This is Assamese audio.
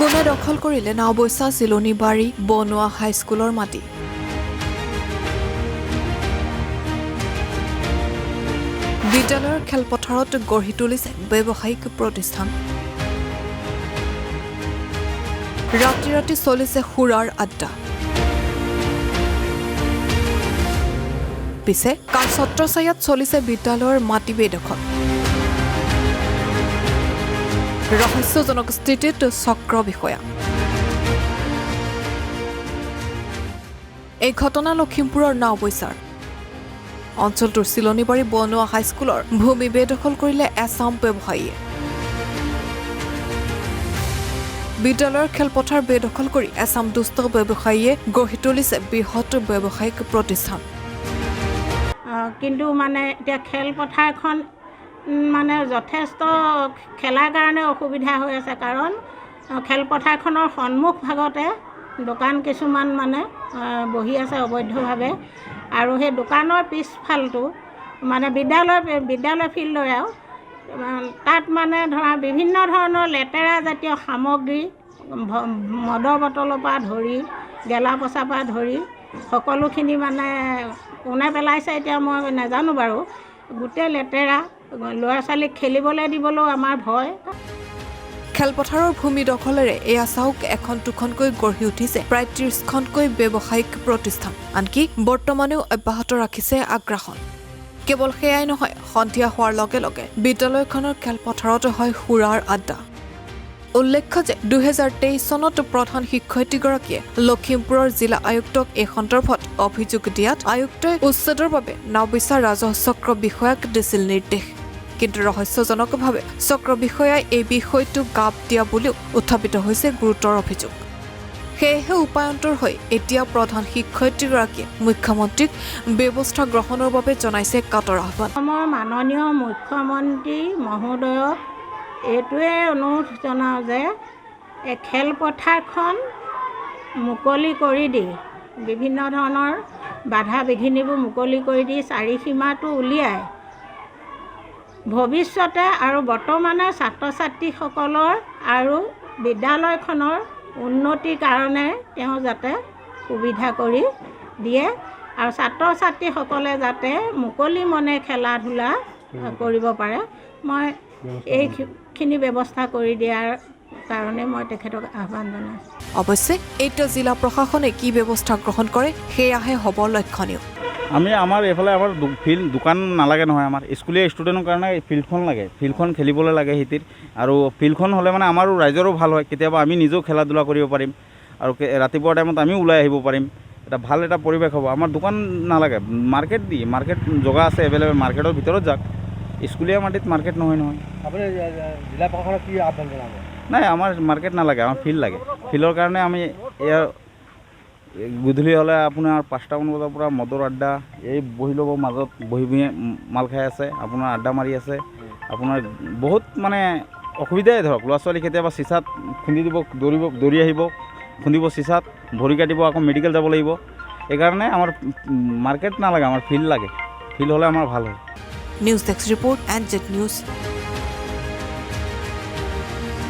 কোনে দখল কৰিলে নাওবৈচা চিলনীবাৰী বনোৱা হাইস্কুলৰ মাটি বিদ্যালয়ৰ খেলপথাৰত গঢ়ি তুলিছে ব্যৱসায়িক প্ৰতিষ্ঠান ৰাতি ৰাতি চলিছে সুৰাৰ আড্ডা পিছে কাল ছত্ৰছায়াত চলিছে বিদ্যালয়ৰ মাটি বেদখল ৰহস্যজনক স্থিতিত চক্ৰ বিষয়া এই ঘটনা লখিমপুৰৰ নাওবৈচাৰ অঞ্চলটোৰ চিলনীবাৰী বনোৱা হাইস্কুলৰ ভূমি বেদখল কৰিলে আছাম ব্যৱসায়ীয়ে বিদ্যালয়ৰ খেলপথাৰ বেদখল কৰি আছাম দুষ্ট ব্যৱসায়ীয়ে গঢ়ি তুলিছে বৃহৎ ব্যৱসায়িক প্ৰতিষ্ঠান কিন্তু মানে এতিয়া খেলপথাৰখন মানে যথেষ্ট খেলাৰ কাৰণে অসুবিধা হৈ আছে কাৰণ খেলপথাৰখনৰ সন্মুখ ভাগতে দোকান কিছুমান মানে বহি আছে অবৈধভাৱে আৰু সেই দোকানৰ পিছফালটো মানে বিদ্যালয় ফিল্ডৰ আৰু তাত মানে ধৰা বিভিন্ন ধৰণৰ লেতেৰা জাতীয় সামগ্ৰী মদৰ বটলৰ পৰা ধৰি গেলা পচাৰ পৰা ধৰি সকলোখিনি মানে কোনে পেলাইছে এতিয়া মই নাজানো বাৰু গোটেই লেতেৰা ল'ৰা ছোৱালীক খেলিবলৈ দিবলৈও আমাৰ ভয় খেলপথাৰৰ ভূমি দখলেৰে এয়া চাওক এখন দুখনকৈ গঢ়ি উঠিছে প্ৰায় ৩০খনকৈ ব্যৱসায়িক প্ৰতিষ্ঠান আনকি বৰ্তমানেও অব্যাহত ৰাখিছে আগ্ৰাসন কেৱল সেয়াই নহয় সন্ধিয়া হোৱাৰ লগে লগে বিদ্যালয়খনৰ খেলপথাৰত হয় সুৰাৰ আড্ডা উল্লেখ্য যে ২০২৩ চনত প্ৰধান শিক্ষয়িত্ৰীগৰাকীয়ে লখিমপুৰৰ জিলা আয়ুক্তক এই সন্দৰ্ভত অভিযোগ দিয়াত আয়ুক্তই উচ্ছেদৰ বাবে নাওবৈচা ৰাজহ চক্ৰ বিষয়াক দিছিল নিৰ্দেশ কিন্তু ৰহস্যজনকভাৱে চক্ৰ বিষয়াই এই বিষয়টো গাপ দিয়া বুলিও উত্থাপিত হৈছে গুৰুতৰ অভিযোগ সেয়েহে উপায়ন্তৰ হৈ এতিয়া প্ৰধান শিক্ষয়িত্ৰীগৰাকীয়ে মুখ্যমন্ত্ৰীক ব্যৱস্থা গ্ৰহণৰ বাবে জনাইছে কাটৰ আহ্বান অসমৰ মাননীয় মুখ্যমন্ত্ৰী মহোদয়ক এইটোৱে অনুৰোধ জনাওঁ যে এই খেলপথাৰখন মুকলি কৰি দি বিভিন্ন ধৰণৰ বাধা বিঘিনিবোৰ মুকলি কৰি দি চাৰিসীমাটো উলিয়াই ভৱিষ্যতে আৰু বৰ্তমানে ছাত্ৰ ছাত্ৰীসকলৰ আৰু বিদ্যালয়খনৰ উন্নতিৰ কাৰণে তেওঁ যাতে সুবিধা কৰি দিয়ে আৰু ছাত্ৰ ছাত্ৰীসকলে যাতে মুকলি মনে খেলা ধূলা কৰিব পাৰে মই এইখিনি ব্যৱস্থা কৰি দিয়াৰ কাৰণে মই তেখেতক আহ্বান জনাইছোঁ অৱশ্যে এতিয়া জিলা প্ৰশাসনে কি ব্যৱস্থা গ্ৰহণ কৰে সেয়াহে হ'ব লক্ষণীয় আমি আমাৰ এইফালে আমাৰ ফিল্ড দোকান নালাগে নহয় আমাৰ স্কুলীয়া ষ্টুডেণ্টৰ কাৰণে ফিল্ডখন লাগে ফিল্ডখন খেলিবলৈ লাগে সিহঁতিৰ আৰু ফিল্ডখন হ'লে মানে আমাৰো ৰাইজৰো ভাল হয় কেতিয়াবা আমি নিজেও খেলা ধূলা কৰিব পাৰিম আৰু ৰাতিপুৱা টাইমত আমিও ওলাই আহিব পাৰিম এটা ভাল এটা পৰিৱেশ হ'ব আমাৰ দোকান নালাগে মাৰ্কেট জগা আছে এভেইলেবল মাৰ্কেটৰ ভিতৰত যাওক স্কুলীয়া মাটিত মাৰ্কেট নহয় আপুনি জিলা প্ৰশাসনক কি আহ্বান জনাব নাই আমাৰ মাৰ্কেট নালাগে আমাৰ ফিল্ড লাগে ফিল্ডৰ কাৰণে আমি এয়া গধূলি হ'লে আপোনাৰ ৫টামান বজাৰ পৰা মদৰ আড্ডা এই বহি ল'ব মাজত বহি পিনে মাল খাই আছে আপোনাৰ আড্ডা মাৰি আছে আপোনাৰ বহুত মানে অসুবিধাই ধৰক ল'ৰা ছোৱালী কেতিয়াবা চিচাত খুন্দি দিব দৌৰি আহিব খুন্দিব চিচাত ভৰি কাটিব আকৌ মেডিকেল যাব লাগিব এইকাৰণে আমাৰ মাৰ্কেট নালাগে আমাৰ ফিল্ড লাগে ফিল্ড হ'লে আমাৰ ভাল হয় news desk report NZ News